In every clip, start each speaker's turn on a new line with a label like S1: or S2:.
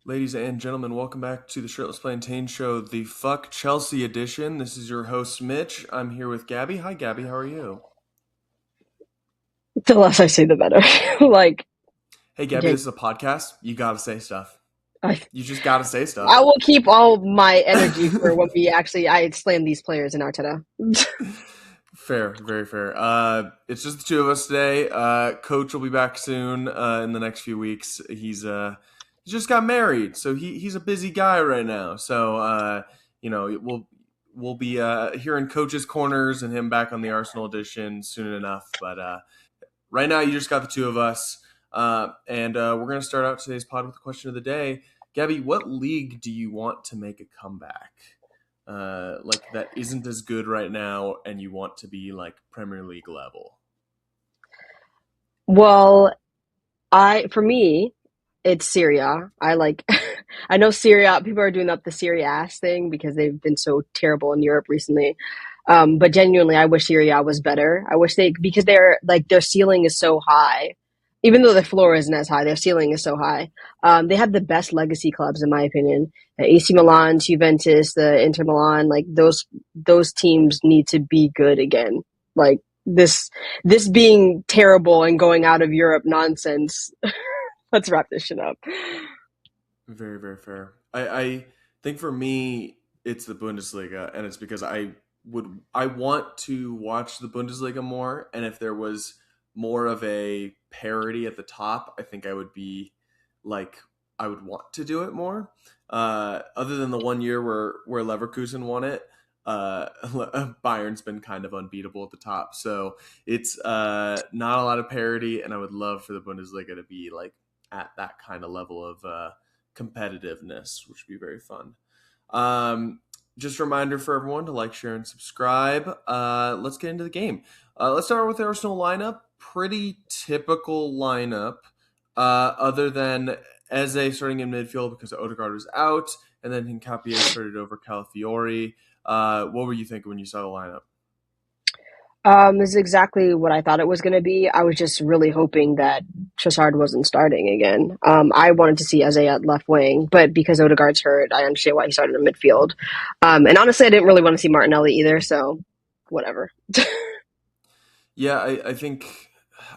S1: Ladies and gentlemen, welcome back to the Shirtless Plantain Show, the Fuck Chelsea edition. This is your host, Mitch. I'm here with Gabby. Hi, Gabby. How are you?
S2: The less I say, the better. like,
S1: Hey, Gabby,
S2: gen-
S1: this is a podcast. You gotta say stuff.
S2: I,
S1: You just gotta say
S2: I
S1: stuff.
S2: will keep all my energy for when I slam these players in Arteta.
S1: Fair, very fair. It's just the two of us today. Coach will be back soon. In the next few weeks, he just got married, so he's a busy guy right now. So we'll be hearing Coach's corners and him back on the Arsenal edition soon enough. But right now, you just got the two of us, and we're gonna start out today's pod with the question of the day. Gabby, what league do you want to make a comeback? Like that isn't as good right now, and you want to be like Premier League level.
S2: well, for me, it's Syria. I know Syria. People are doing up the Syria ass thing because they've been so terrible in Europe recently. But genuinely, I wish Syria was better. I wish because their ceiling is so high. Even though the floor isn't as high, their ceiling is so high. They have the best legacy clubs, in my opinion. The AC Milan, Juventus, the Inter Milan, like those teams need to be good again. Like this being terrible and going out of Europe nonsense. Let's wrap this shit up.
S1: Very, very fair. I think for me, it's the Bundesliga, and it's because I want to watch the Bundesliga more, and if there was more of a parity at the top, I think I would be like I would want to do it more. Other than the one year where Leverkusen won it, Bayern's been kind of unbeatable at the top, so it's not a lot of parity, and I would love for the Bundesliga to be like at that kind of level of competitiveness, which would be very fun. Just a reminder for everyone to like, share, and subscribe. Let's get into the game. Let's start with the Arsenal lineup. Pretty typical lineup, other than Eze starting in midfield because Odegaard was out, and then Hincapié started over Calafiori. What were you thinking when you saw the lineup?
S2: This is exactly what I thought it was going to be. I was just really hoping that Trossard wasn't starting again. I wanted to see Eze at left wing, but because Odegaard's hurt, I understand why he started in midfield. And honestly, I didn't really want to see Martinelli either, so whatever.
S1: Yeah, I think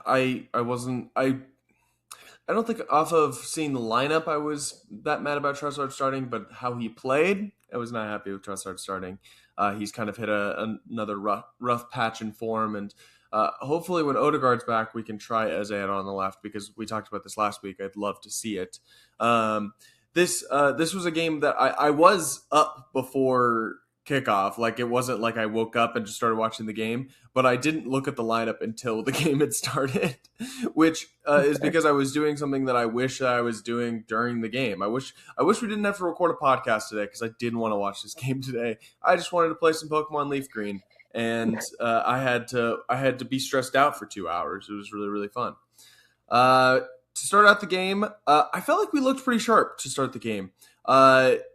S1: I wasn't I don't think off of seeing the lineup I was that mad about Trossard starting, but how he played, I was not happy with Trossard starting. He's kind of hit another rough patch in form, and hopefully when Odegaard's back, we can try Eze on the left because we talked about this last week. I'd love to see it. This was a game that I was up before kickoff. Like it wasn't like I woke up and just started watching the game, but I didn't look at the lineup until the game had started, which is because I was doing something that I wish I was doing during the game. I wish we didn't have to record a podcast today because I didn't want to watch this game today. I just wanted to play some Pokemon Leaf Green, and I had to be stressed out for 2 hours. It was really really fun. To start out the game, I felt like we looked pretty sharp to start the game.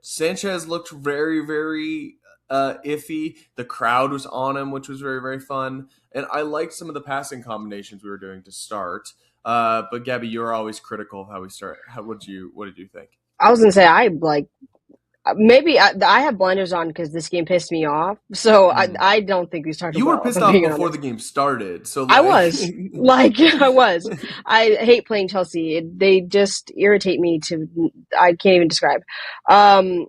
S1: Sanchez looked very, very iffy. The crowd was on him, which was very, very fun. And I liked some of the passing combinations we were doing to start. But Gabby, you're always critical of how we start. What did you think?
S2: I was gonna say maybe I have blinders on because this game pissed me off. So
S1: Mm.
S2: I don't think we started
S1: You were
S2: well. If
S1: pissed
S2: I'm
S1: off
S2: being
S1: before the
S2: honest,
S1: game started, so
S2: I
S1: like,
S2: was I was. I hate playing Chelsea. They just irritate me to. I can't even describe. Um,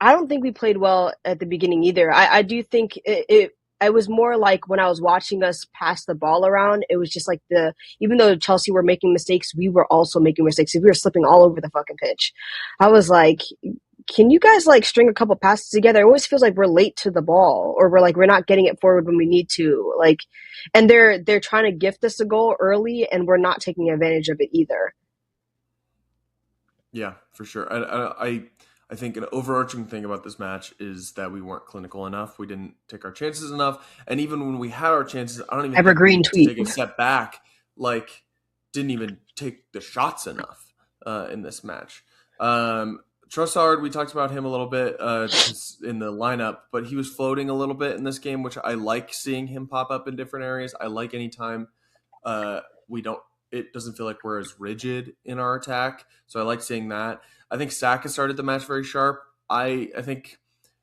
S2: I don't think we played well at the beginning either. I do think it was more like when I was watching us pass the ball around, it was just like even though Chelsea were making mistakes, we were also making mistakes. We were slipping all over the fucking pitch. I was like, can you guys like string a couple passes together? It always feels like we're late to the ball or we're not getting it forward when we need to. Like, and they're trying to gift us a goal early and we're not taking advantage of it either.
S1: yeah, for sure. I think an overarching thing about this match is that we weren't clinical enough. We didn't take our chances enough, and even when we had our chances, I don't even think
S2: Evergreen
S1: we to
S2: tweet.
S1: take a step back. Like, didn't even take the shots enough in this match. Trossard, we talked about him a little bit in the lineup, but he was floating a little bit in this game, which I like seeing him pop up in different areas. I like anytime we don't it doesn't feel like we're as rigid in our attack. So I like seeing that. I think Saka started the match very sharp. I think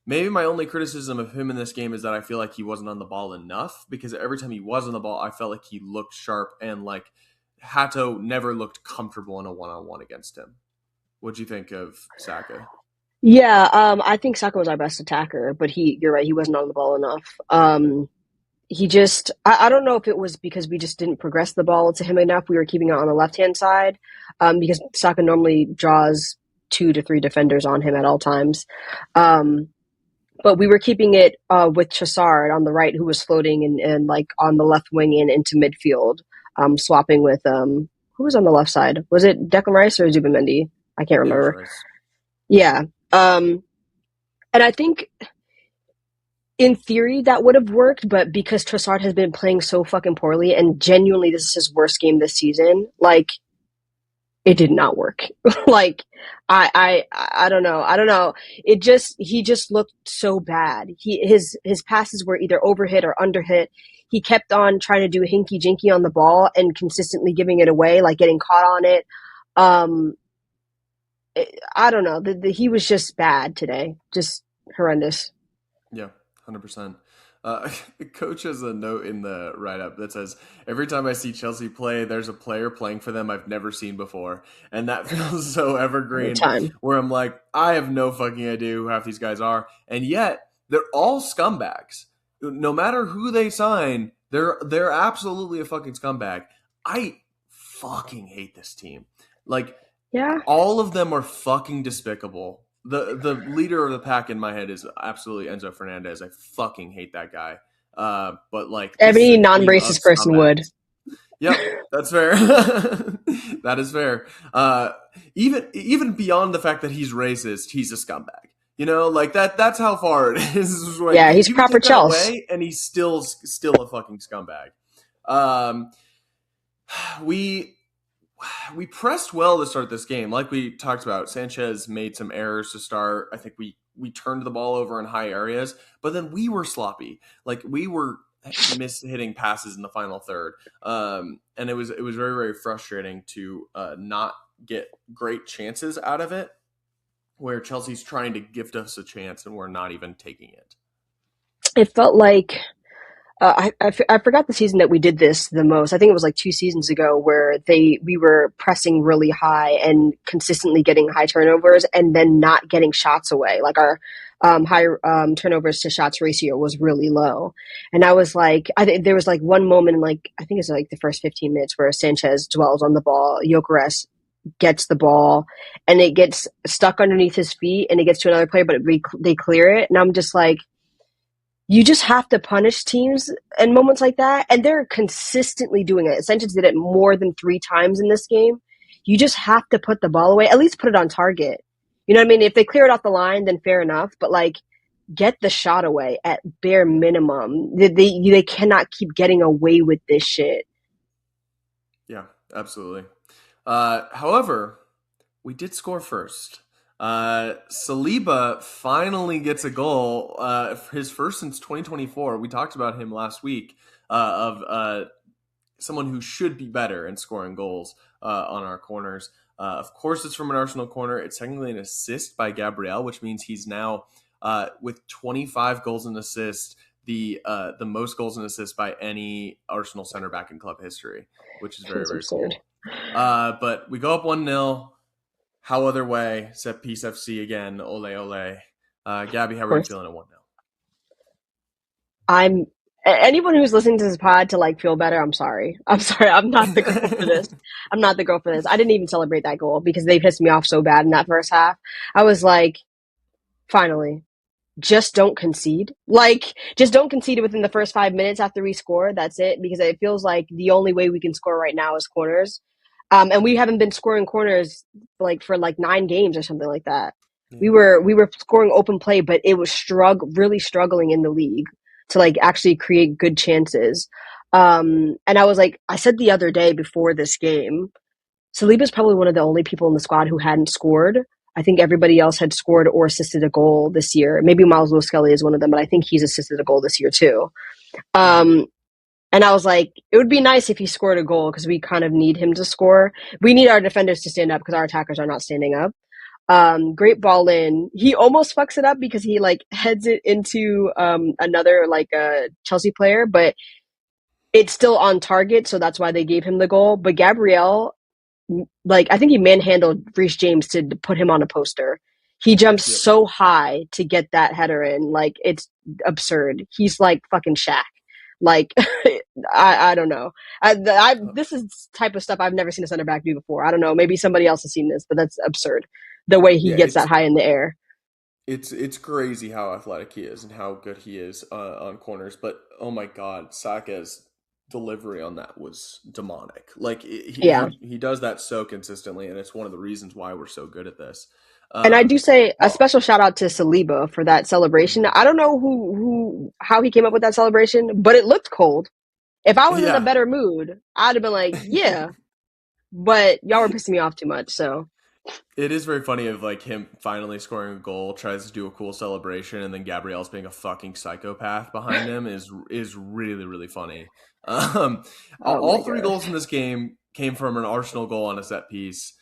S1: maybe my only criticism of him in this game is that I feel like he wasn't on the ball enough, because every time he was on the ball, I felt like he looked sharp, and like Hato never looked comfortable in a one-on-one against him. What'd you think of Saka?
S2: Yeah, I think Saka was our best attacker, but you're right, he wasn't on the ball enough. I don't know if it was because we just didn't progress the ball to him enough. We were keeping it on the left hand side, because Saka normally draws 2 to 3 defenders on him at all times. Um, but we were keeping it with Chassard on the right, who was floating and like on the left wing and into midfield, swapping with who was on the left side? Was it Declan Rice or Zubimendi? I can't
S1: It was
S2: remember.
S1: Rice.
S2: Yeah. Um, and I think in theory that would have worked, but because Trossard has been playing so fucking poorly and genuinely this is his worst game this season, like it did not work. Like I don't know. I don't know. He just looked so bad. His passes were either overhit or underhit. He kept on trying to do hinky jinky on the ball and consistently giving it away, like getting caught on it. Um I don't know. He was just bad today. Just horrendous.
S1: Yeah, 100%. The coach has a note in the write up that says, "Every time I see Chelsea play, there's a player playing for them I've never seen before." And that feels so
S2: Every
S1: evergreen,
S2: time.
S1: where I'm like, I have no fucking idea who half these guys are. And yet, they're all scumbags. No matter who they sign, they're absolutely a fucking scumbag. I fucking hate this team. Like,
S2: Yeah.
S1: all of them are fucking despicable. The leader of the pack in my head is absolutely Enzo Fernandez. I fucking hate that guy. But like, this is
S2: Every
S1: a team of
S2: non-racist person would.
S1: scumbags. Yep, that's fair. That is fair. Even beyond the fact that he's racist, he's a scumbag. You know, like that's how far it is. Like,
S2: Yeah, he's
S1: you could
S2: proper
S1: take that
S2: Chelsea.
S1: away, and he's still a fucking scumbag. Um, we we pressed well to start this game. Like we talked about, Sanchez made some errors to start. I think we turned the ball over in high areas, but then we were sloppy. Like we were hitting passes in the final third, and it was very very frustrating to not get great chances out of it. Where Chelsea's trying to gift us a chance and we're not even taking it.
S2: It felt like I forgot the season that we did this the most. I think it was like 2 seasons ago where we were pressing really high and consistently getting high turnovers and then not getting shots away. Like our high turnovers to shots ratio was really low. And I was like, I think there was like one moment, like I think it's like the first 15 minutes where Sanchez dwells on the ball, Gyökeres gets the ball, and it gets stuck underneath his feet, and it gets to another player, but they clear it, and I'm just like, you just have to punish teams in moments like that, and they're consistently doing it. Sanchez did it more than 3 times in this game. You just have to put the ball away. At least put it on target. You know what I mean? If they clear it off the line, then fair enough. But like, get the shot away at bare minimum. They cannot keep getting away with this shit.
S1: Yeah, absolutely. However, we did score first. Saliba finally gets a goal, his first since 2024. We talked about him last week, of someone who should be better in scoring goals on our corners. Of course, it's from an Arsenal corner. It's technically an assist by Gabriel, which means he's now, with 25 goals and assists, the most goals and assists by any Arsenal center back in club history, which is very,
S2: It's
S1: very
S2: absurd.
S1: cool. But we go up 1-0. How other way? Set piece FC again. Ole ole. Gabby, how
S2: Of
S1: are you
S2: course.
S1: feeling at 1-0?
S2: I'm anyone who's listening to this pod to like feel better, I'm sorry. I'm sorry. I'm not the girl for this. I'm not the girl for this. I didn't even celebrate that goal because they pissed me off so bad in that first half. I was like, finally, just don't concede. Like, just don't concede within the first 5 minutes after we score. That's it. Because it feels like the only way we can score right now is corners. And we haven't been scoring corners like for like 9 games or something like that.
S1: Yeah.
S2: We were scoring open play, but it was really struggling in the league to like actually create good chances. And I was like, I said the other day before this game, Saliba's probably one of the only people in the squad who hadn't scored. I think everybody else had scored or assisted a goal this year. Maybe Miles Lewis Skelly is one of them, but I think he's assisted a goal this year too.
S1: Mm-hmm.
S2: Um, And I was like, it would be nice if he scored a goal because we kind of need him to score. We need our defenders to stand up because our attackers are not standing up. Great ball in. He almost fucks it up because he like heads it into another like Chelsea player, but it's still on target, so that's why they gave him the goal. But Gabriel, like I think he manhandled Reece James to put him on a poster. He jumps
S1: Yep.
S2: so high to get that header in, like it's absurd. He's like fucking Shaq. Like I don't know.
S1: Uh,
S2: This is type of stuff I've never seen a center back do before. I don't know. Maybe somebody else has seen this, but that's absurd. The way he
S1: yeah,
S2: gets that high in the air.
S1: it's crazy how athletic he is and how good he is on corners. But oh my God, Saka's delivery on that was demonic. Like
S2: Yeah.
S1: he does that so consistently, and it's one of the reasons why we're so good at this.
S2: And I do
S1: Um,
S2: say a
S1: oh,
S2: special shout out to Saliba for that celebration.
S1: mhm.
S2: I don't know how he came up with that celebration, but it looked cold. If I was in a
S1: Yeah.
S2: better mood, I'd have been like, yeah, but y'all were pissing me off too much. So,
S1: It is very funny of like him finally scoring a goal, tries to do a cool celebration, and then Gabriel's being a fucking psychopath behind him is really really funny. Um,
S2: oh
S1: all
S2: my
S1: three
S2: gosh.
S1: goals in this game came from an Arsenal goal on a set piece,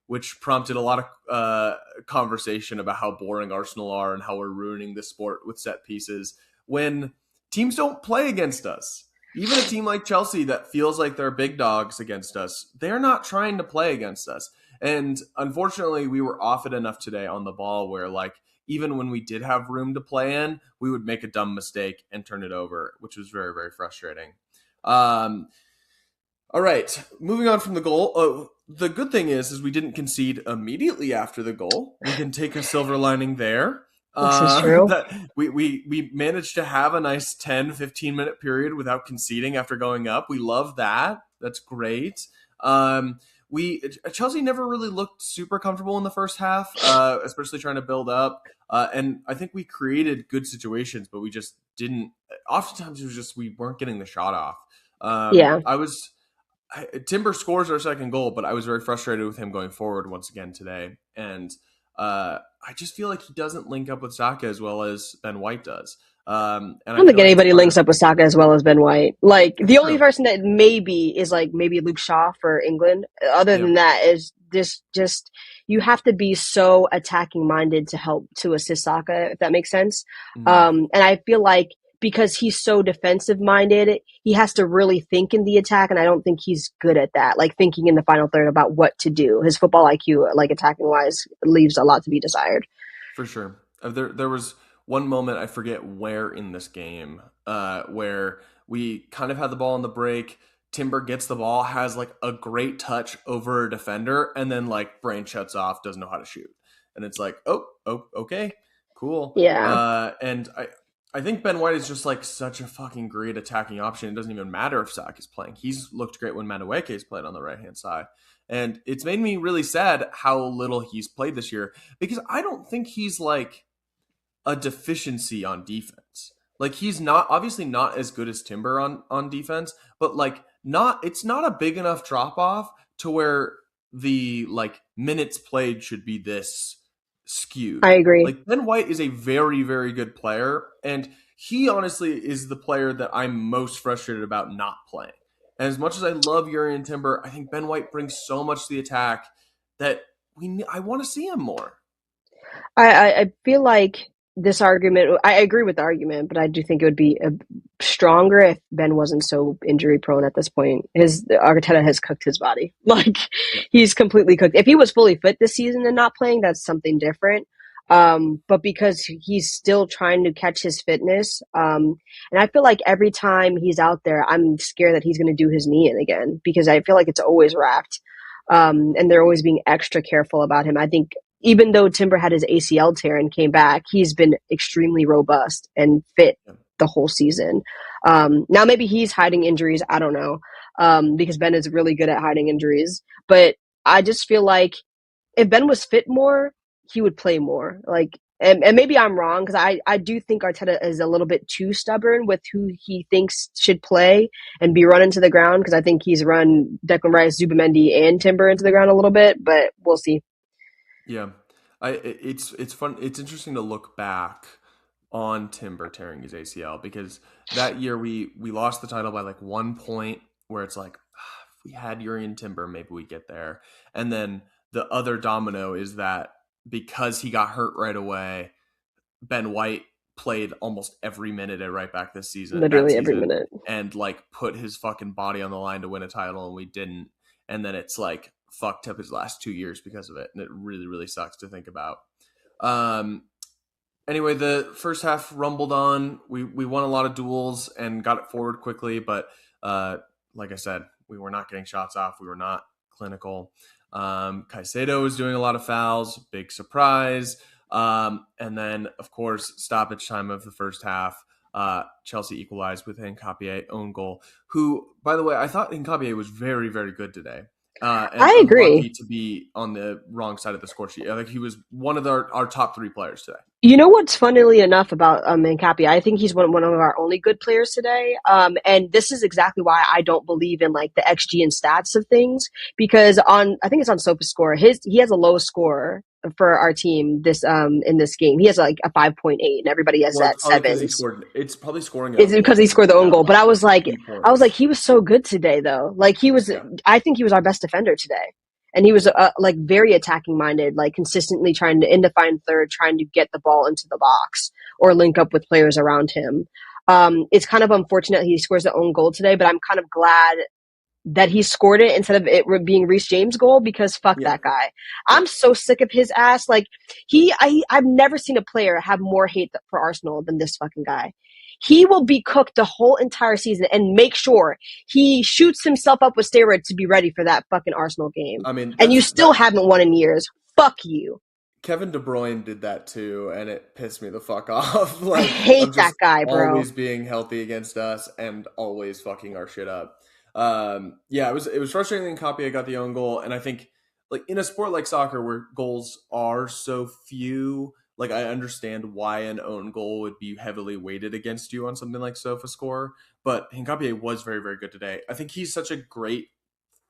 S1: which prompted a lot of conversation about how boring Arsenal are and how we're ruining the sport with set pieces when teams don't play against us. Even a team like Chelsea that feels like they're big dogs against us, they're not trying to play against us. And unfortunately, we were off it enough today on the ball where, like, even when we did have room to play in, we would make a dumb mistake and turn it over, which was very, very frustrating. Um, all right, moving on from the goal. The good thing is we didn't concede immediately after the goal. We can take a silver lining there.
S2: This is true.
S1: That we managed to have a nice 10-15 minute period without conceding after going up. We love that. That's great. We Chelsea never really looked super comfortable in the first half, especially trying to build up. And I think we created good situations, but we just didn't. Oftentimes, it was just we weren't getting the shot off.
S2: Yeah.
S1: Timber scores our second goal, but I was very frustrated with him going forward once again today. And I just feel like he doesn't link up with Saka as well as Ben White does. And
S2: I
S1: I
S2: don't think
S1: feel like it's
S2: anybody
S1: part
S2: links
S1: of
S2: up with Saka as well as Ben White. Like
S1: it's
S2: the only
S1: true.
S2: person that maybe is like maybe Luke Shaw for England. Other
S1: Yeah.
S2: than that, is just you have to be so attacking minded to help to assist Saka, if that makes sense.
S1: Mhm.
S2: And I feel like because he's so defensive minded, he has to really think in the attack, and I don't think he's good at that. Like thinking in the final third about what to do. His football IQ, like attacking wise, leaves a lot to be desired.
S1: For sure. There was one moment I forget where in this game where we kind of had the ball on the break. Timber gets the ball, has like a great touch over a defender, and then like brain shuts off, doesn't know how to shoot, and it's like, okay, cool.
S2: Yeah.
S1: And I think Ben White is just like such a fucking great attacking option. It doesn't even matter if Sak is playing. He's looked great when Madueke is played on the right hand side, and it's made me really sad how little he's played this year because I don't think he's like a deficiency on defense. Like he's not obviously not as good as Timber on defense, but like not it's not a big enough drop off to where the like minutes played should be this skewed.
S2: I agree.
S1: Like Ben White is a very very good player and he honestly is the player that I'm most frustrated about not playing. And as much as I love Uri and Timber, I think Ben White brings so much to the attack that I want to see him more.
S2: I feel like this argument. I agree with the argument, but I do think it would be stronger if Ben wasn't so injury prone at this point. His Arteta has cooked his body. Like
S1: Yeah.
S2: he's completely cooked. If he was fully fit this season and not playing, that's something different. But because he's still trying to catch his fitness, and I feel like every time he's out there, I'm scared that he's going to do his knee in again because I feel like it's always wrapped. And they're always being extra careful about him. I think even though Timber had his ACL tear and came back, he's been extremely robust and fit
S1: Yeah.
S2: the whole season. Now maybe he's hiding injuries. I don't know, because Ben is really good at hiding injuries. But I just feel like if Ben was fit more, he would play more. Like, and maybe I'm wrong because I do think Arteta is a little bit too stubborn with who he thinks should play and be run into the ground because I think he's run Declan Rice, Zubimendi, and Timber into the ground a little bit. But we'll see.
S1: Yeah, it's fun. It's interesting to look back on Timber tearing his ACL, because that year we lost the title by like 1 point, where it's like, if we had Urian Timber, maybe we get there. And then the other domino is that because he got hurt right away, Ben White played almost every minute at right back this season, that
S2: Literally every
S1: season,
S2: minute.
S1: and like put his fucking body on the line to win a title, and we didn't. And then it's like fucked up his last 2 years because of it, and it really really sucks to think about. Um, anyway, the first half rumbled on. We won a lot of duels and got it forward quickly, but like I said, we were not getting shots off. We were not clinical. Caicedo was doing a lot of fouls, big surprise. And then, of course, stoppage time of the first half. Chelsea equalized with Hincapié own goal, who, by the way, I thought Hincapié was very, very good today. And
S2: I agree.
S1: unlucky to be on the wrong side of the score sheet. I think he was one of our top three players today.
S2: You know what's funnily enough about Mancapi? I think he's one of our only good players today. And this is exactly why I don't believe in like the XG and stats of things, because on I think it's on SofaScore, he has a low score for our team this in this game. He has like a 5.8, and everybody has
S1: Well, it's
S2: that
S1: probably because he
S2: sevens.
S1: scored. It's probably scoring an
S2: Is
S1: own
S2: it
S1: goal
S2: because he
S1: because
S2: scored
S1: he's
S2: the own goal?
S1: down
S2: But
S1: by
S2: I
S1: few
S2: was like,
S1: points.
S2: he was so good today, though. Like
S1: Yeah,
S2: I think he was our best defender today, and he was like very attacking minded, like consistently trying to in the fine third, trying to get the ball into the box or link up with players around him. It's kind of unfortunate he scores the own goal today, but I'm kind of glad that he scored it instead of it being Reece James' goal, because fuck
S1: yeah,
S2: that guy.
S1: yeah.
S2: I'm so sick of his ass. Like I've never seen a player have more hate for Arsenal than this fucking guy. He will be cooked the whole entire season and make sure he shoots himself up with steroids to be ready for that fucking Arsenal game.
S1: I mean,
S2: And you still
S1: that.
S2: haven't won in years. Fuck you.
S1: Kevin De Bruyne did that too, and it pissed me the fuck off.
S2: I
S1: Like,
S2: hate
S1: of
S2: that
S1: just
S2: guy, bro.
S1: always being healthy against us and always fucking our shit up. Yeah, it was frustrating that Kapia got the own goal, and I think like in a sport like soccer where goals are so few, like I understand why an own goal would be heavily weighted against you on something like SofaScore. But Hincapié was very, very good today. I think he's such a great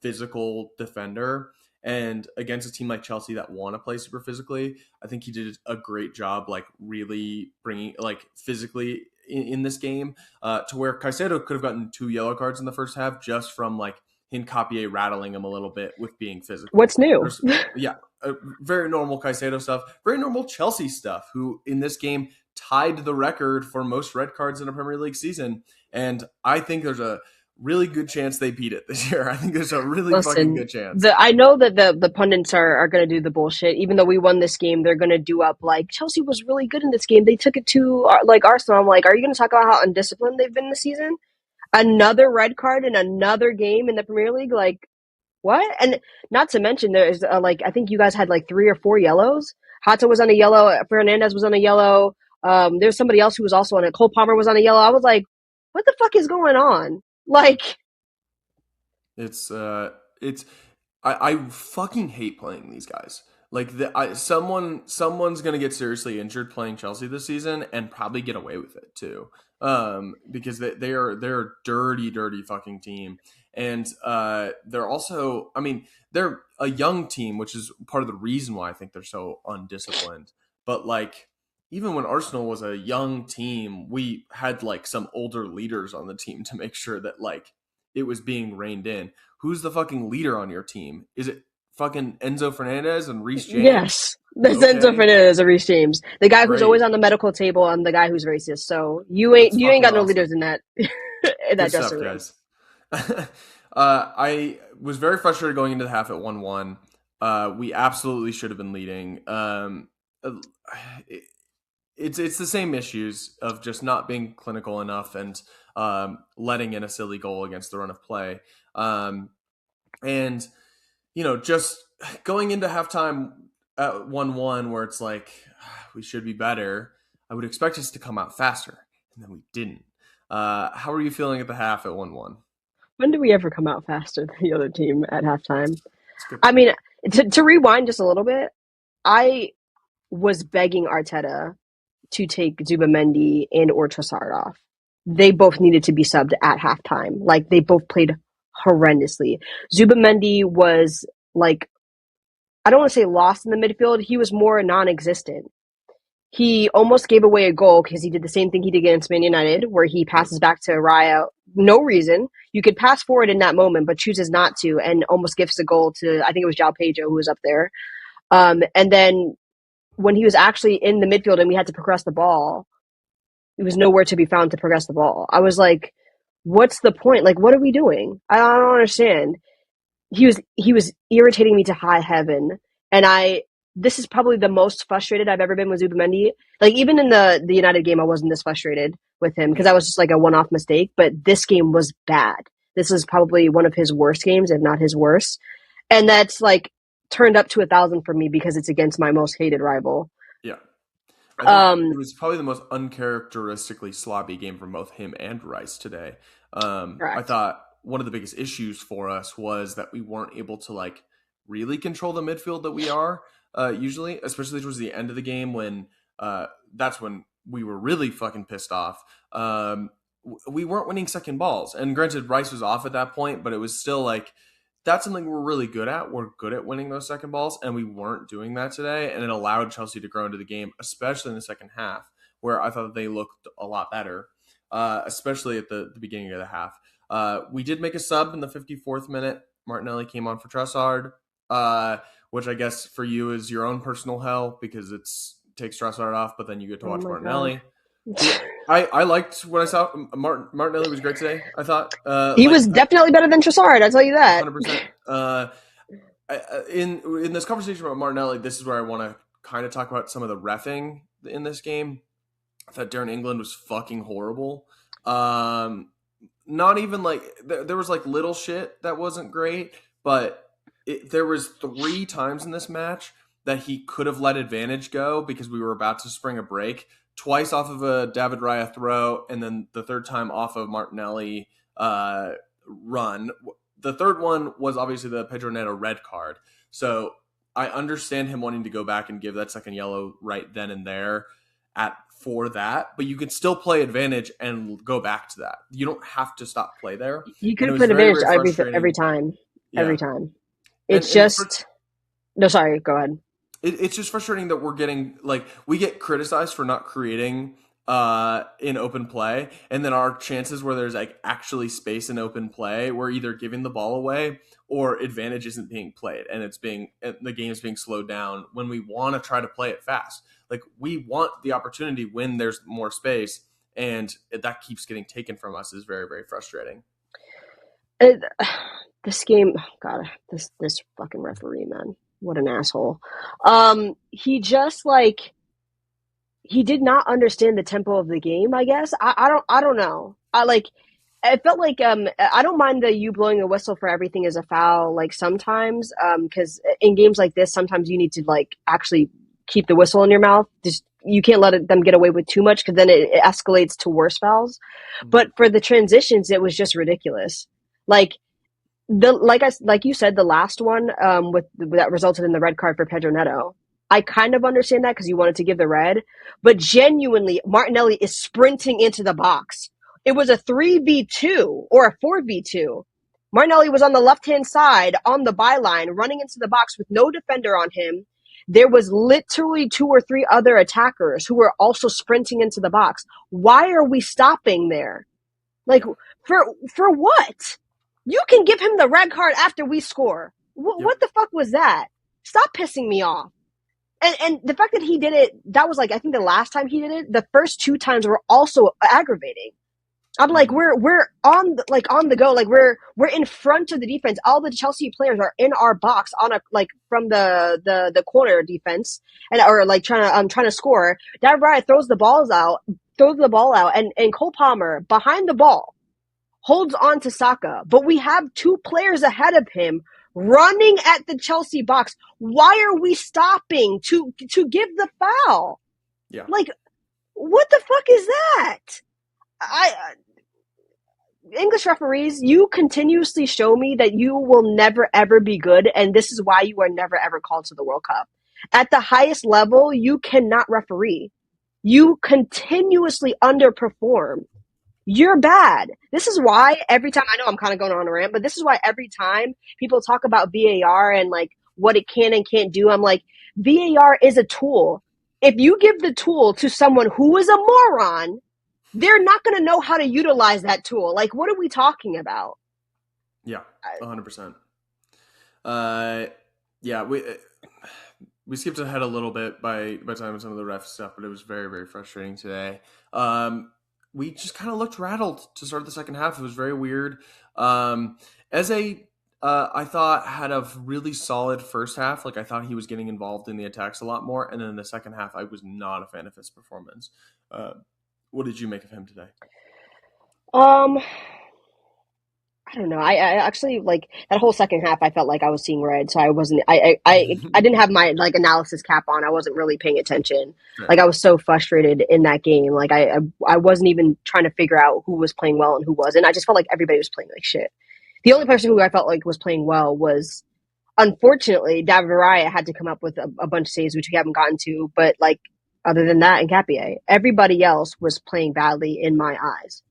S1: physical defender. And against a team like Chelsea that want to play super physically, I think he did a great job, like really bringing like physically in this game, to where Caicedo could have gotten 2 yellow cards in the first half just from like Hincapié rattling him a little bit with being physical.
S2: What's new?
S1: There's, yeah, very normal Caicedo stuff, very normal Chelsea stuff, who in this game tied the record for most red cards in a Premier League season. And I think there's a really good chance they beat it this year. I think there's a really fucking
S2: Listen,
S1: good chance.
S2: I know that the pundits are going to do the bullshit. Even though we won this game, they're going to do up like Chelsea was really good in this game. They took it to like Arsenal. I'm like, are you going to talk about how undisciplined they've been this season? Another red card in another game in the Premier League, like what? And not to mention, there's like I think you guys had like 3 or 4 yellows. Hata was on a yellow. Fernandez was on a yellow. There's somebody else who was also on it. Cole Palmer was on a yellow. I was like, what the fuck is going on? Like,
S1: It's I fucking hate playing these guys. Like someone's gonna get seriously injured playing Chelsea this season and probably get away with it too. Because they're a dirty, dirty fucking team. And they're also, I mean, they're a young team, which is part of the reason why I think they're so undisciplined. But like even when Arsenal was a young team, we had like some older leaders on the team to make sure that like it was being reined in. Who's the fucking leader on your team? Is it fucking Enzo Fernandez and Reece James?
S2: yes, the Enzo
S1: Okay,
S2: Fernandez of Reece James, the guy who's always
S1: great.
S2: on the medical table, and the guy who's racist. So
S1: That's
S2: you ain't
S1: fucking
S2: got no
S1: awesome.
S2: leaders in that in
S1: Good
S2: that
S1: stuff,
S2: dressing room.
S1: guys. I was very frustrated going into the half at 1-1. We absolutely should have been leading. Uh, it, it's the same issues of just not being clinical enough and letting in a silly goal against the run of play. And just going into halftime at 1-1, where it's like we should be better. I would expect us to come out faster, and then we didn't. How are you feeling at the half at 1-1?
S2: When do we ever come out faster than the other team at halftime?
S1: It's a good
S2: I
S1: point.
S2: mean, to rewind just a little bit, I was begging Arteta to take Zubamendi and or Trossard off. They both needed to be subbed at halftime. Like they both played horrendously. Zubamendi was like I don't want to say lost in the midfield. He was more non-existent. he almost gave away a goal because he did the same thing he did against Man United, where he
S1: Yep.
S2: passes back to Raya. No reason. You could pass forward in that moment, but chooses not to, and almost gives a goal to, I think it was Jao Pedro who was up there. And then when he was actually in the midfield and we had to progress the ball, it was nowhere to be found to progress the ball. I was like, what's the point? Like, what are we doing? I don't understand. He was irritating me to high heaven, and I this is probably the most frustrated I've ever been with Zubimendi. Like even in the United game, I wasn't this frustrated with him because
S1: Yeah.
S2: that was just like a one off mistake. But this game was bad. This is probably one of his worst games, if not his worst, and that's like turned up to 1,000 for me because it's against my most hated rival.
S1: Yeah. I think it
S2: Um,
S1: was probably the most uncharacteristically sloppy game from both him and Rice today. I
S2: Correct.
S1: thought one of the biggest issues for us was that we weren't able to like really control the midfield that we are usually, especially towards the end of the game when that's when we were really fucking pissed off. We weren't winning second balls, and granted, Rice was off at that point, but it was still like that's something we're really good at. We're good at winning those second balls, and we weren't doing that today. And it allowed Chelsea to grow into the game, especially in the second half, where I thought they looked a lot better, especially at the beginning of the half. We did make a sub in the 54th minute. Martinelli came on for Trossard, which I guess for you is your own personal hell because it's takes Trossard off, but then you get to
S2: Oh
S1: watch
S2: my god.
S1: Martinelli, who I liked when I saw Martinelli was great today. I thought
S2: He was definitely better than Trossard, I'll tell you that.
S1: 100%. In this conversation about Martinelli, this is where I want to kind of talk about some of the reffing in this game. I thought Darren England was fucking horrible. Not even like there was like little shit that wasn't great, but there was 3 times in this match that he could have let advantage go because we were about to spring a break. Twice off of a David Raya throw, and then the third time off of Martinelli run. The third one was obviously the Pedro Neto red card. So I understand him wanting to go back and give that second yellow right then and there at for that, but you can still play advantage and go back to that. You don't have to stop play there.
S2: You could
S1: And it
S2: have
S1: was
S2: put
S1: very,
S2: advantage
S1: very
S2: every
S1: frustrating.
S2: time. Every
S1: Yeah.
S2: time.
S1: And
S2: It's
S1: and it's
S2: just no, sorry, go ahead.
S1: it's just frustrating that we're getting like we get criticized for not creating in open play, and then our chances where there's like actually space in open play, we're either giving the ball away or advantage isn't being played, and the game's being slowed down when we want to try to play it fast. Like we want the opportunity when there's more space, and that keeps getting taken from us is very, very frustrating.
S2: It, this game, God, this fucking referee, man, what an asshole. He just like he did not understand the tempo of the game. I guess I don't know. I felt like I don't mind the you blowing a whistle for everything as a foul like sometimes because in games like this sometimes you need to like actually keep the whistle in your mouth. Just you can't them get away with too much because then it escalates to worse fouls.
S1: Mm-hmm.
S2: But for the transitions, it was just ridiculous. Like like you said, the last one with that resulted in the red card for Pedro Neto. I kind of understand that because you wanted to give the red, but genuinely, Martinelli is sprinting into the box. It was a 3v2 or a 4v2. Martinelli was on the left hand side on the byline, running into the box with no defender on him. There was literally 2 or 3 other attackers who were also sprinting into the box. Why are we stopping there? Like for what? You can give him the red card after we score.
S1: Yep.
S2: What the fuck was that? Stop pissing me off. And the fact that he did it, that was like I think the last time he did it. The first 2 times were also aggravating. I'm like
S1: Mm-hmm.
S2: we're on on the go, like we're in front of the defense. All the Chelsea players are in our box on a like from the corner defense and or like trying to score. That right throws the ball out, and Cole Palmer behind the ball holds on to Saka, but we have 2 players ahead of him running at the Chelsea box. Why are we stopping to give the foul?
S1: Yeah.
S2: Like, what the fuck is that? I English referees, you continuously show me that you will never ever be good, and this is why you are never ever called to the World Cup. At the highest level, you cannot referee. You continuously underperform. You're bad. This is why every time I know I'm kind of going on a rant, but this is why every time people talk about VAR and like what it can and can't do, I'm like, VAR is a tool. if you give the tool to someone who is a moron, they're not going to know how to utilize that tool. Like, what are we talking about?
S1: Yeah, 100%. Uh, yeah, we skipped ahead a little bit by time with some of the ref stuff, but it was very very frustrating today. We just kind of looked rattled to start the second half. It was very weird. As a I thought had a really solid first half. Like I thought he was getting involved in the attacks a lot more, and then in the second half, I was not a fan of his performance. Uh, what did you make of him today?
S2: Um, I don't know. I actually like that whole second half. I felt like I was seeing red, so I wasn't. I didn't have my like analysis cap on. I wasn't really paying attention. Like
S1: Fair.
S2: I was so frustrated in that game. Like I wasn't even trying to figure out who was playing well and who wasn't. I just felt like everybody was playing like shit. The only person who I felt like was playing well was, unfortunately, David Raya had to come up with a bunch of saves, which we haven't gotten to. But like other than that, and Capie, everybody else was playing badly in my eyes.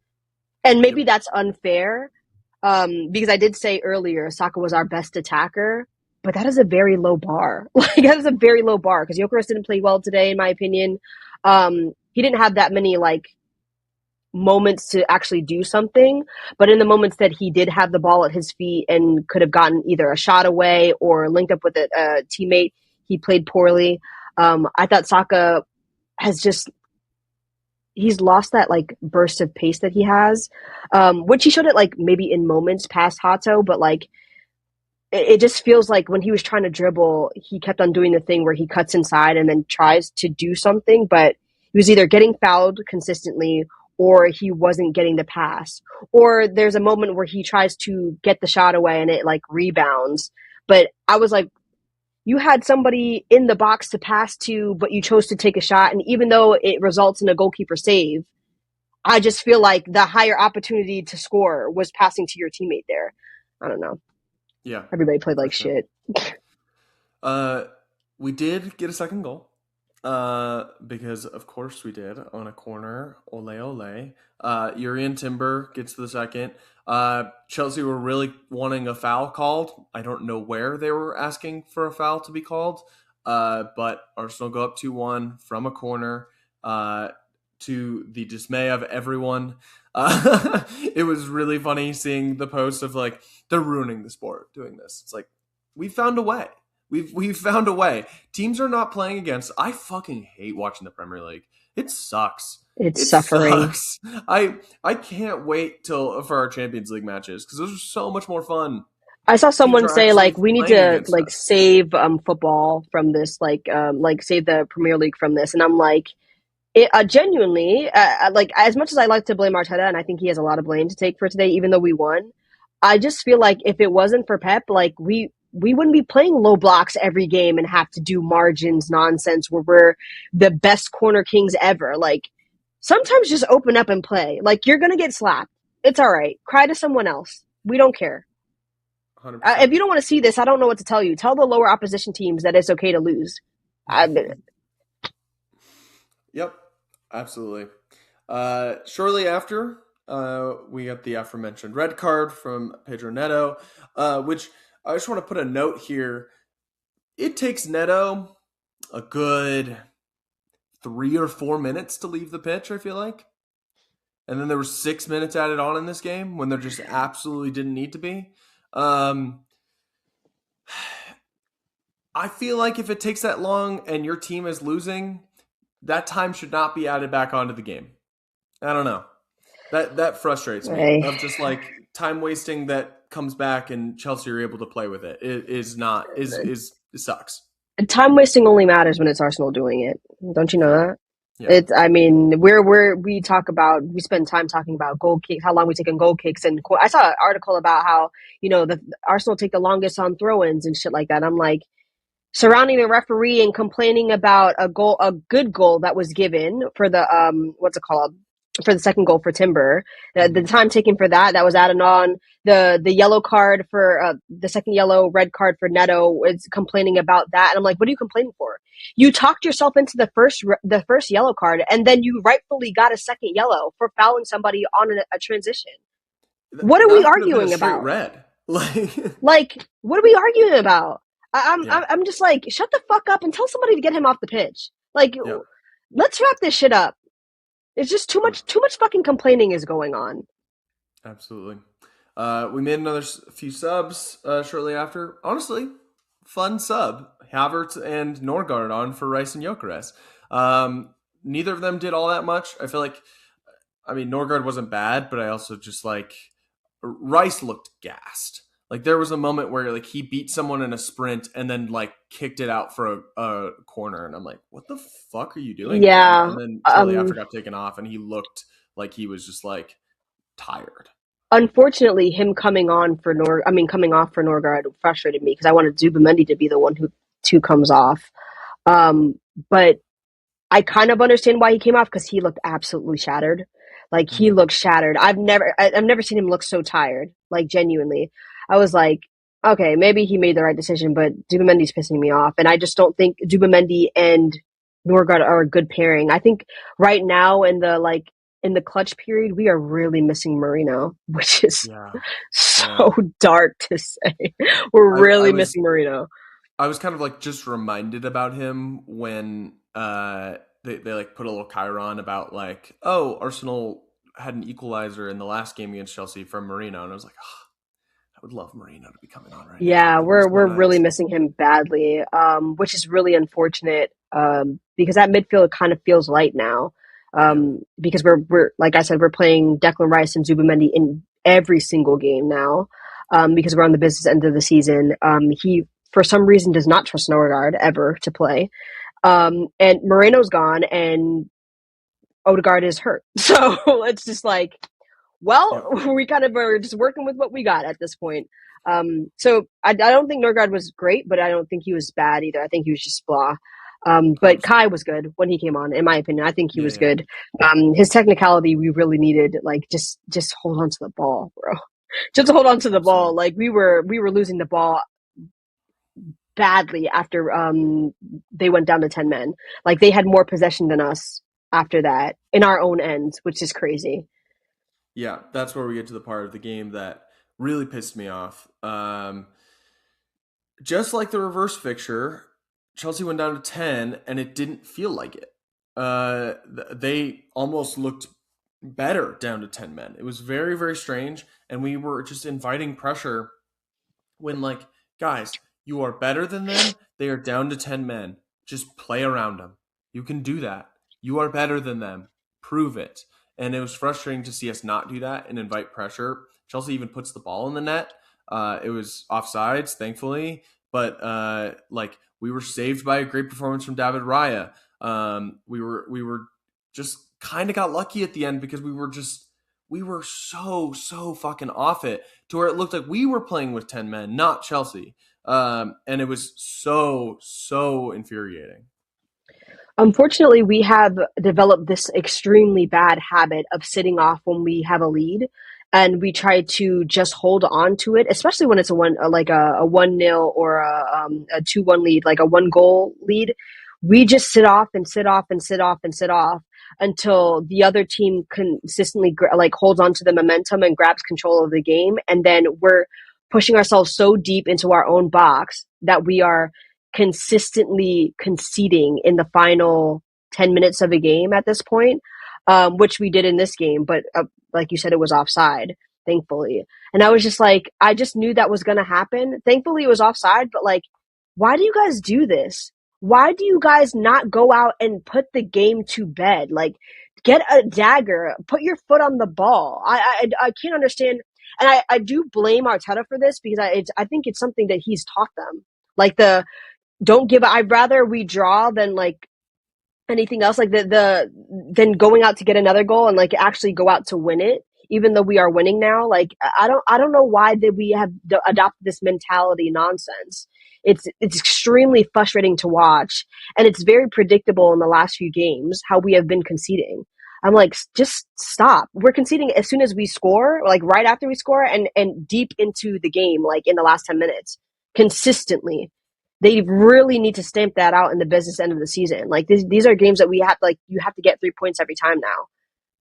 S2: And
S1: Yep.
S2: maybe that's unfair, because I did say earlier Saka was our best attacker, but that is a very low bar. Like that is a very low bar because Jokeris didn't play well today, in my opinion. He didn't have that many like moments to actually do something, but in the moments that he did have the ball at his feet and could have gotten either a shot away or linked up with a teammate, he played poorly. I thought Saka has just he's lost that like burst of pace that he has, which he showed it like maybe in moments past Hato, but like it just feels like when he was trying to dribble, he kept on doing the thing where he cuts inside and then tries to do something, but he was either getting fouled consistently or he wasn't getting the pass. Or there's a moment where he tries to get the shot away and it like rebounds. But I was like, you had somebody in the box to pass to, but you chose to take a shot. And even though it results in a goalkeeper save, I just feel like the higher opportunity to score was passing to your teammate there. I don't know.
S1: Yeah,
S2: Everybody played
S1: for
S2: like
S1: sure.
S2: shit.
S1: Uh, we did get a second goal. Because of course we did on a corner. Ole ole. Urian Timber gets the second. Chelsea were really wanting a foul called. I don't know where they were asking for a foul to be called. But Arsenal go up 2-1 from a corner. To the dismay of everyone. It was really funny seeing the post of like they're ruining the sport doing this. It's like we found a way. We've found a way. Teams are not playing against. I fucking hate watching the Premier League. It sucks.
S2: It's
S1: It
S2: suffering.
S1: sucks. I can't wait till for our Champions League matches because those are so much more fun.
S2: I saw
S1: Teams
S2: someone
S1: are
S2: say
S1: actually
S2: like we need
S1: playing
S2: to
S1: against
S2: like
S1: us.
S2: save football from this, like save the Premier League from this, and I'm like, genuinely, like as much as I like to blame Arteta, and I think he has a lot of blame to take for today, even though we won. I just feel like if it wasn't for Pep, like we wouldn't be playing low blocks every game and have to do margins nonsense where we're the best corner kings ever. Like sometimes just open up and play. Like you're gonna get slapped. It's all right. Cry to someone else. We don't care. If
S1: 100%.
S2: you don't want to see this, I don't know what to tell you. Tell the lower opposition teams that it's okay to lose. I,
S1: Yep, absolutely. Shortly after, we got the aforementioned red card from Pedro Neto, which I just want to put a note here. It takes Neto a good 3 or 4 minutes to leave the pitch, I feel like. And then there were 6 minutes added on in this game when there just absolutely didn't need to be. Um, I feel like if it takes that long and your team is losing, that time should not be added back onto the game. I don't know. That frustrates me.
S2: I,
S1: Of just like time wasting that comes back and Chelsea are able to play with it. It is not is it sucks.
S2: time wasting only matters when it's Arsenal doing it. Don't you know
S1: Fair.
S2: that?
S1: Yeah.
S2: It's. I mean, we talk about we spend time talking about goal kicks, how long we take on goal kicks, and I saw an article about how the Arsenal take the longest on throw-ins and shit like that. I'm like, surrounding the referee and complaining about a good goal that was given for the what's it called, for the second goal for Timber. The
S1: Mm-hmm.
S2: time taken for that was added on. The yellow card for the second yellow red card for Neto is complaining about that, and I'm like, what are you complaining for? You talked yourself into the first yellow card, and then you rightfully got a second yellow for fouling somebody on a transition. What are we
S1: That could have been a
S2: arguing
S1: straight
S2: about?
S1: red. Like
S2: Like, what are we arguing about? I'm
S1: yeah.
S2: I'm just like, shut the fuck up and tell somebody to get him off the pitch. Like,
S1: Yep.
S2: let's wrap this shit up. It's just
S1: Yep.
S2: too much fucking complaining is going on.
S1: Absolutely. We made another few subs shortly after. Honestly, fun sub. Havertz and Norgard on for Rice and Jokeres. Neither of them did all that much. I feel like, I mean, Norgard wasn't bad, but I also just like Rice looked gassed. Like there was a moment where like he beat someone in a sprint and then like kicked it out for a corner, and I'm like, what the fuck are you doing, man?
S2: Yeah.
S1: And then shortly after got taken off, and he looked like he was just like tired.
S2: Unfortunately, him coming off for Norgard frustrated me because I wanted Zubamendi to be the one who comes off. Um, but I kind of understand why he came off because he looked absolutely shattered. Like he
S1: Mm-hmm.
S2: looked shattered. I've never seen him look so tired. Like genuinely, I was like, okay, maybe he made the right decision, but Dubamendi's pissing me off, and I just don't think Dubamendi and Norgard are a good pairing. I think right now in the clutch period, we are really missing Marino, which is
S1: Yeah,
S2: so
S1: yeah.
S2: dark to say. We're
S1: I
S2: really
S1: was
S2: missing Marino.
S1: kind of like just reminded about him when they like put a little chyron about like, oh, Arsenal had an equalizer in the last game against Chelsea from Marino, and I was like, oh, I would love Marino to be coming on right now.
S2: Yeah,
S1: It'd be so
S2: we're really
S1: nice.
S2: missing him badly, which is really unfortunate. Because that midfield kind of feels light now.
S1: Yeah,
S2: Because we're like I said, we're playing Declan Rice and Zubamendi in every single game now. Because we're on the business end of the season. He for some reason does not trust Norgard ever to play. And Moreno's gone, and Odegaard is hurt. So it's just like, well,
S1: yep,
S2: we kind of are just working with what we got at this point. So I don't think Norgard was great, but I don't think he was bad either. I think he was just blah. But Kai
S1: absolutely.
S2: was good when he came on, in my opinion. I think he
S1: Yeah,
S2: was
S1: yeah,
S2: good. His technicality, we really needed. Like, just hold on to the ball, bro. Just
S1: yep,
S2: hold on to the ball.
S1: absolutely.
S2: Like we were losing the ball badly after they went down to 10 men. Like they had more possession than us after that in our own end, which is crazy.
S1: Yeah, that's where we get to the part of the game that really pissed me off. Just like the reverse fixture, Chelsea went down to 10 and it didn't feel like it. They almost looked better down to 10 men. It was very, very strange. And we were just inviting pressure when, like, guys, you are better than them. They are down to 10 men. Just play around them. You can do that. You are better than them. Prove it. And it was frustrating to see us not do that and invite pressure. Chelsea even puts the ball in the net. It was offsides, thankfully, but like we were saved by a great performance from David Raya. We were just kind of got lucky at the end because we were so fucking off it to where it looked like we were playing with 10 men, not Chelsea. And it was so infuriating.
S2: Unfortunately, we have developed this extremely bad habit of sitting off when we have a lead, and we try to just hold on to it, especially when it's a 1-0 or a 2-1 lead, like a 1 goal lead. We just sit off and sit off and sit off and sit off until the other team consistently like holds on to the momentum and grabs control of the game, and then we're pushing ourselves so deep into our own box that we are consistently conceding in the final 10 minutes of a game at this point, which we did in this game. But like you said, it was offside, thankfully. And I was just like, I just knew that was going to happen. Thankfully, it was offside, but like, why do you guys do this? Why do you guys not go out and put the game to bed? Like, get a dagger, put your foot on the ball. I can't understand. And I do blame Arteta for this because I think it's something that he's taught them. Like the don't give. I'd rather we draw than like anything else. Like the than going out to get another goal and like actually go out to win it. Even though we are winning now, like I don't know why that we have adopted this mentality nonsense. It's extremely frustrating to watch, and it's very predictable in the last few games how we have been conceding. I'm like, just stop. We're conceding as soon as we score, like right after we score, and deep into the game, like in the last 10 minutes, consistently. They really need to stamp that out in the business end of the season. Like these are games that we have like you have to get 3 points every time now.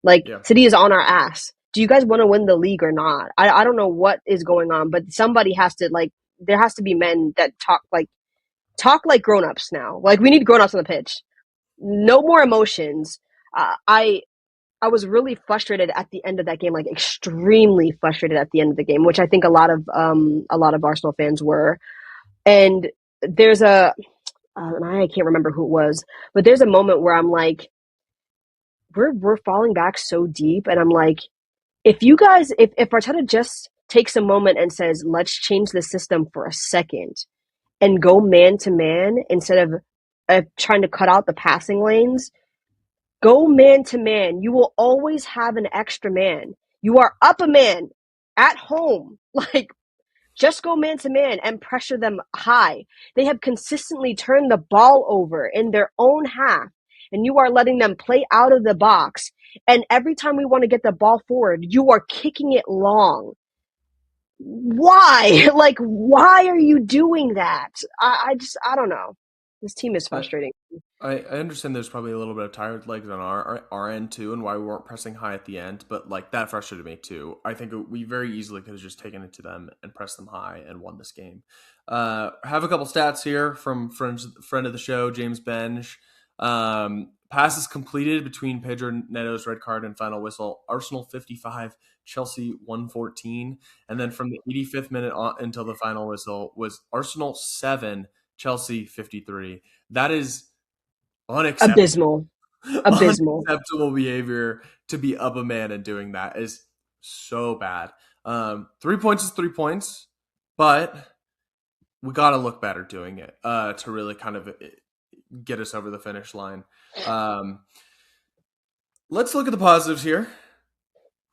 S2: Like
S1: Yeah.
S2: City is on our ass. Do you guys want to win the league or not? I don't know what is going on, but somebody has to like there has to be men that talk like grown ups now. Like we need grown ups on the pitch. no more emotions. I was really frustrated at the end of that game, like extremely frustrated at the end of the game, which I think a lot of Arsenal fans were. And there's I can't remember who it was, but there's a moment where I'm like, we're falling back so deep, and I'm like, if you guys, if Arteta just takes a moment and says, let's change the system for a second and go man to man instead of trying to cut out the passing lanes, go man to man. You will always have an extra man. You are up a man at home. Like, just go man to man and pressure them high. They have consistently turned the ball over in their own half, and you are letting them play out of the box. And every time we want to get the ball forward, you are kicking it long. Why? Like, why are you doing that? I don't know. This team is
S1: I,
S2: frustrating.
S1: I understand there's probably a little bit of tired legs on our end too, and why we weren't pressing high at the end. But like that frustrated me too. I think we very easily could have just taken it to them and pressed them high and won this game. Have a couple stats here from friend of the show, James Benge. Passes completed between Pedro Neto's red card and final whistle. Arsenal 55, Chelsea 114, and then from the 85th minute on until the final whistle was Arsenal 7, Chelsea 53. That is unacceptable.
S2: Abysmal. Abysmal.
S1: Unacceptable behavior to be up a man and doing that is so bad. 3 points is 3 points, but we got to look better doing it to really kind of get us over the finish line. Um, let's look at the positives here.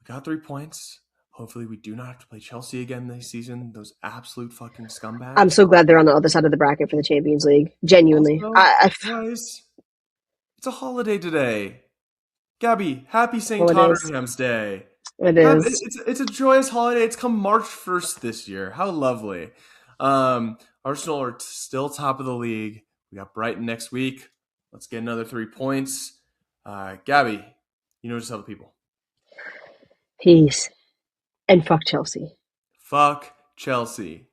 S1: We got 3 points. Hopefully, we do not have to play Chelsea again this season. Those absolute fucking
S2: I'm
S1: scumbags.
S2: so glad they're on the other side of the bracket for the Champions League. Genuinely.
S1: Also, guys, it's a holiday today. Gabby, happy St.
S2: Well, it is.
S1: Tottenham's Day.
S2: It is.
S1: It's a joyous holiday. It's come March 1st this year. How lovely. Arsenal are still top of the league. We got Brighton next week. Let's get another 3 points. Gabby, you know, just tell the people.
S2: Peace. And fuck Chelsea.
S1: Fuck Chelsea.